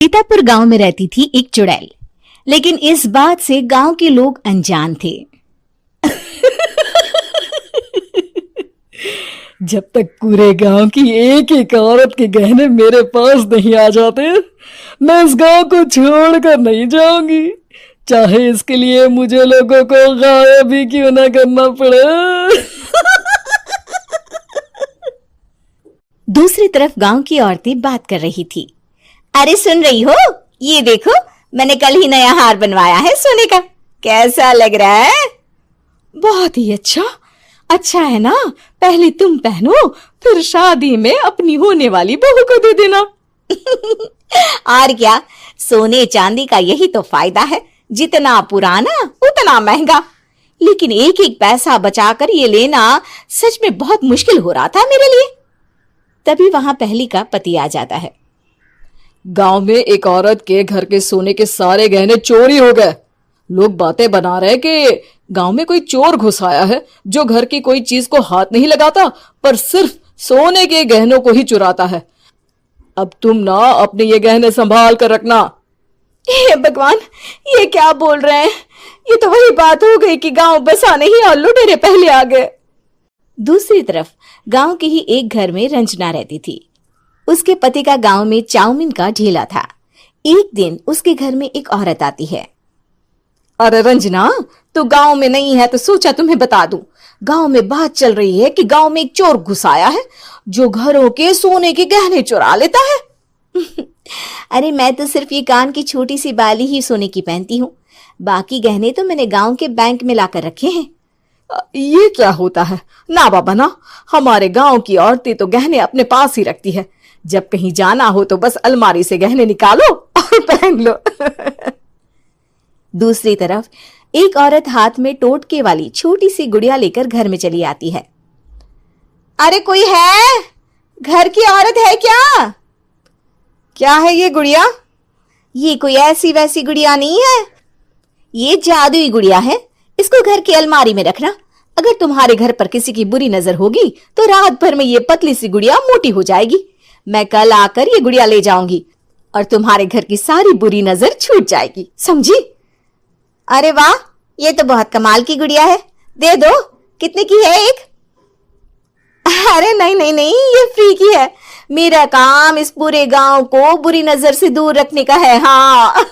सीतापुर गांव में रहती थी एक चुड़ैल, लेकिन इस बात से गांव के लोग अनजान थे। जब तक पूरे गांव की एक एक औरत के गहने मेरे पास नहीं आ जाते, मैं इस गांव को छोड़कर नहीं जाऊंगी, चाहे इसके लिए मुझे लोगों को गायब ही क्यों ना करना पड़े। दूसरी तरफ गांव की औरतें बात कर रही थी। अरे सुन रही हो, ये देखो, मैंने कल ही नया हार बनवाया है सोने का, कैसा लग रहा है? बहुत ही अच्छा। अच्छा है ना, पहले तुम पहनो, फिर शादी में अपनी होने वाली बहू को दे देना। और क्या, सोने चांदी का यही तो फायदा है, जितना पुराना उतना महंगा। लेकिन एक एक पैसा बचाकर ये लेना सच में बहुत मुश्किल हो रहा था मेरे लिए। तभी वहां पहली का पति आ जाता है। गांव में एक औरत के घर के सोने के सारे गहने चोरी हो गए। लोग बातें बना रहे कि गांव में कोई चोर घुस आया है जो घर की कोई चीज को हाथ नहीं लगाता, पर सिर्फ सोने के गहनों को ही चुराता है। अब तुम ना अपने ये गहने संभाल कर रखना। हे भगवान, ये क्या बोल रहे हैं? ये तो वही बात हो गई कि गांव बसाने ही और लुटेरे पहले आ गए। दूसरी तरफ गांव के ही एक घर में रंजना रहती थी। उसके पति का गांव में चाउमीन का ठेला था। एक दिन उसके घर में एक औरत आती है। अरे रंजना, तू गांव में नहीं है तो सोचा तुम्हें बता दूं। गांव में बात चल रही है कि गांव में एक चोर घुस आया है जो घरों के सोने के गहने चुरा लेता है। अरे मैं तो सिर्फ ये कान की छोटी सी बाली ही सोने की पहनती हूँ, बाकी गहने तो मैंने गांव के बैंक में लाकर रखे हैं। ये क्या होता है? ना बाबा ना, हमारे गांव की औरतें तो गहने अपने पास ही रखती है। जब कहीं जाना हो तो बस अलमारी से गहने निकालो और पहन लो। दूसरी तरफ एक औरत हाथ में टोटके वाली छोटी सी गुड़िया लेकर घर में चली आती है। अरे कोई है? घर की औरत है क्या? क्या है ये गुड़िया? ये कोई ऐसी वैसी गुड़िया नहीं है, ये जादुई गुड़िया है। इसको घर की अलमारी में रखना। अगर तुम्हारे घर पर किसी की बुरी नजर होगी तो रात भर में ये पतली सी गुड़िया मोटी हो जाएगी। मैं कल आकर ये गुड़िया ले जाऊंगी और तुम्हारे घर की सारी बुरी नजर छूट जाएगी, समझी? अरे वाह, ये तो बहुत कमाल की गुड़िया है, दे दो। कितने की है एक? अरे नहीं नहीं नहीं, ये फ्री की है। मेरा काम इस पूरे गांव को बुरी नजर से दूर रखने का है। हाँ।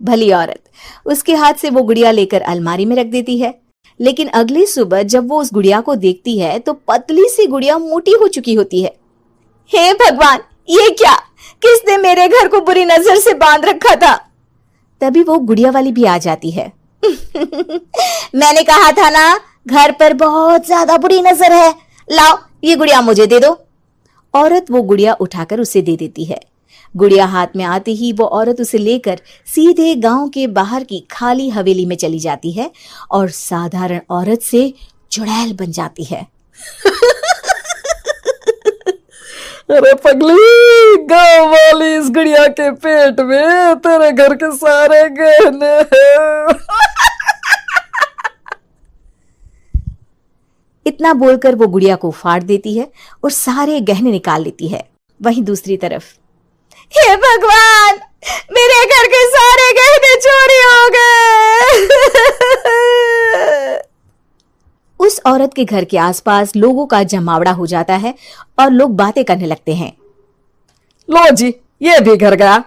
भली औरत उसके हाथ से वो गुड़िया लेकर अलमारी में रख देती है। लेकिन अगली सुबह जब वो उस गुड़िया को देखती है तो पतली सी गुड़िया मोटी हो चुकी होती है। हे भगवान, ये क्या? किसने मेरे घर को बुरी नजर से बांध रखा था? तभी वो गुड़िया वाली भी आ जाती है। मैंने कहा था ना, घर पर बहुत ज्यादा बुरी नजर है। लाओ, ये गुड़िया मुझे दे दो। औरत वो गुड़िया उठाकर उसे दे देती है। गुड़िया हाथ में आते ही वो औरत उसे लेकर सीधे गांव के बाहर की खाली हवेली में चली जाती है और साधारण औरत से चुड़ैल बन जाती है। अरे पगली, गांव वाली इस गुड़िया के पेट में तेरे घर के सारे गहने हैं। इतना बोलकर वो गुड़िया को फाड़ देती है और सारे गहने निकाल लेती है। वहीं दूसरी तरफ, हे भगवान, मेरे घर के सारे गहने चोरी हो गए। उस औरत के घर के आसपास लोगों का जमावड़ा हो जाता है और लोग बातें करने लगते हैं। लो जी, ये भी घर गया।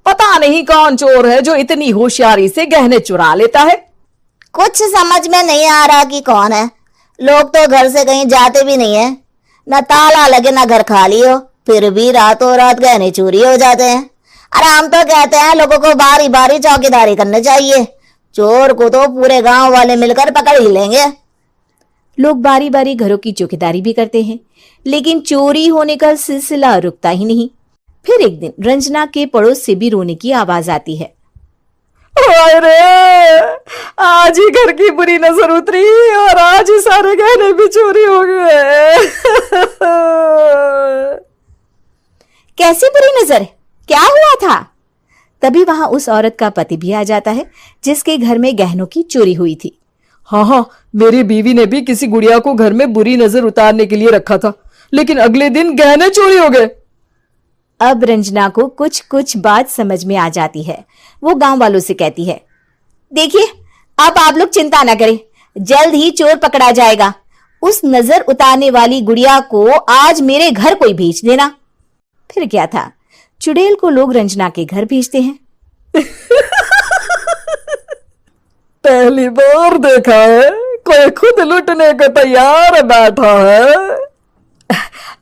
पता नहीं कौन चोर है जो इतनी होशियारी से गहने चुरा लेता है। कुछ समझ में नहीं आ रहा कि कौन है। लोग तो घर से कहीं जाते भी नहीं है, न ताला लगे न घर खाली हो, फिर भी रातों रात गहने चोरी हो जाते हैं। अरे हम तो कहते हैं लोगों को बारी बारी चौकीदारी करनी चाहिए, चोर को तो पूरे गांव वाले मिलकर पकड़ ही लेंगे। लोग बारी बारी घरों की चौकीदारी भी करते हैं, लेकिन चोरी होने का सिलसिला रुकता ही नहीं। फिर एक दिन रंजना के पड़ोस से भी रोने की आवाज आती है। अरे आज ही घर की बुरी नजर उतरी और आज ही सारे गहने भी चोरी हो गए। कैसी बुरी नजर? क्या हुआ था? तभी वहां उस औरत का पति भी आ जाता है जिसके घर में गहनों की चोरी हुई थी। हाँ, मेरी बीवी ने भी किसी गुड़िया को घर में बुरी नजर उतारने के लिए रखा था, लेकिन अगले दिन गहने चोरी हो गए। अब रंजना को कुछ कुछ बात समझ में आ जाती है। वो गांव वालों से कहती है, देखिए अब आप लोग चिंता ना करें, जल्द ही चोर पकड़ा जाएगा। उस नजर उतारने वाली गुड़िया को आज मेरे घर कोई भेज देना। फिर क्या था, चुड़ैल को लोग रंजना के घर भेजते हैं। पहली बार देखा है कोई खुद लुटने को तैयार बैठा है।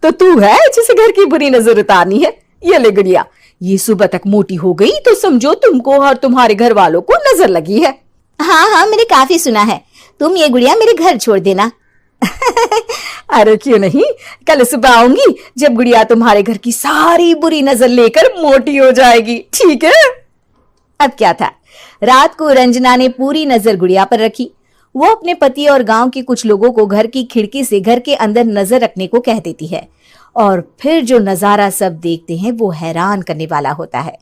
तो तू है जिसे घर की बुरी नजर उतारनी है? ये ले गुड़िया, ये सुबह तक मोटी हो गई तो समझो तुमको और तुम्हारे घर वालों को नजर लगी है। हाँ हाँ, मैंने काफी सुना है। तुम ये गुड़िया मेरे घर छोड़ देना। अरे क्यों नहीं, कल सुबह आऊंगी जब गुड़िया तुम्हारे घर की सारी बुरी नजर लेकर मोटी हो जाएगी, ठीक है? अब क्या था, रात को रंजना ने पूरी नजर गुड़िया पर रखी। वो अपने पति और गांव के कुछ लोगों को घर की खिड़की से घर के अंदर नजर रखने को कह देती है, और फिर जो नजारा सब देखते हैं वो हैरान करने वाला होता है।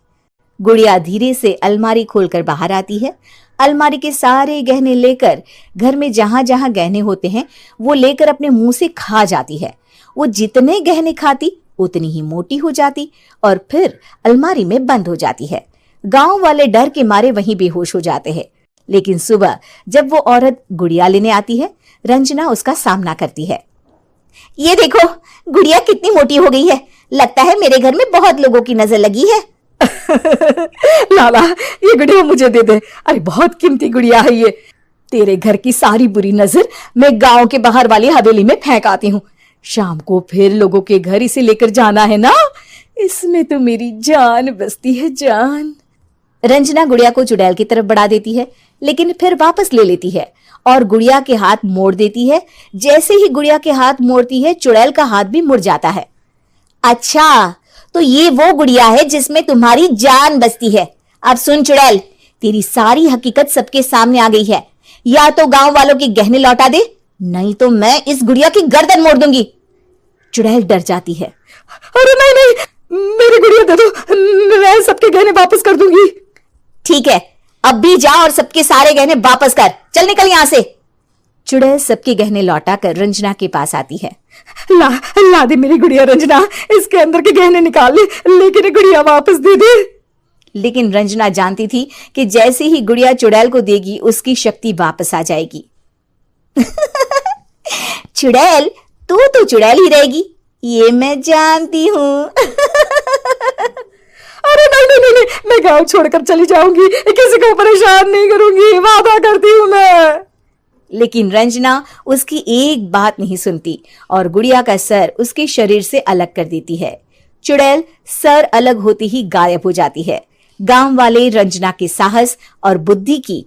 गुड़िया धीरे से अलमारी खोलकर बाहर आती है। अलमारी के सारे गहने लेकर घर में जहां जहां गहने होते हैं वो लेकर अपने मुंह से खा जाती है। वो जितने गहने खाती उतनी ही मोटी हो जाती और फिर अलमारी में बंद हो जाती है। गांव वाले डर के मारे वहीं बेहोश हो जाते हैं। लेकिन सुबह जब वो औरत गुड़िया लेने आती है, रंजना उसका सामना करती है। ये देखो, गुड़िया कितनी मोटी हो गई है, लगता है मेरे घर में बहुत लोगों की नजर लगी है। लाला, ये गुड़िया मुझे दे दे। अरे बहुत कीमती गुड़िया है ये। तेरे घर की सारी बुरी नजर मैं गांव के बाहर वाली हवेली में फेंक आती हूँ। शाम को फिर लोगों के घर इसे लेकर जाना है ना, इसमें तो मेरी जान बसती है, जान। रंजना गुड़िया को चुड़ैल की तरफ बढ़ा देती है, लेकिन फिर वापस ले लेती है और गुड़िया के हाथ मोड़ देती है। जैसे ही गुड़िया के हाथ मोड़ती है, चुड़ैल का हाथ भी मुड़ जाता है। अच्छा, तो ये वो गुड़िया है जिसमें तुम्हारी जान बसती है। अब सुन चुड़ैल, तेरी सारी हकीकत सबके सामने आ गई है। या तो गांव वालों के गहने लौटा दे, नहीं तो मैं इस गुड़िया की गर्दन मोड़ दूंगी। चुड़ैल डर जाती है। अरे नहीं नहीं, मेरी गुड़िया दे दो, मैं सबके गहने वापस कर दूंगी। ठीक है, अब भी जा और सबके सारे गहने वापस कर। चल निकल यहां से। चुड़ैल सबके गहने लौटा कर रंजना के पास आती है। ला दे मेरी गुड़िया रंजना, इसके अंदर के गहने निकाल ले, लेकिन ये गुड़िया वापस दे दे। लेकिन रंजना जानती थी कि जैसे ही गुड़िया चुड़ैल को देगी उसकी शक्ति वापस आ जाएगी। चुड़ैल, तू तो चुड़ैल ही रहेगी, ये मैं जानती हूँ। अरे नहीं नहीं नहीं, मैं गांव छोड़कर चली जाऊंगी, किसी को परेशान नहीं करूंगी, वादा करती हूँ मैं। लेकिन रंजना उसकी एक बात नहीं सुनती और गुड़िया का सर उसके शरीर से अलग कर देती है। चुड़ैल सर अलग होते ही गायब हो जाती है। गांव वाले रंजना के साहस और बुद्धि की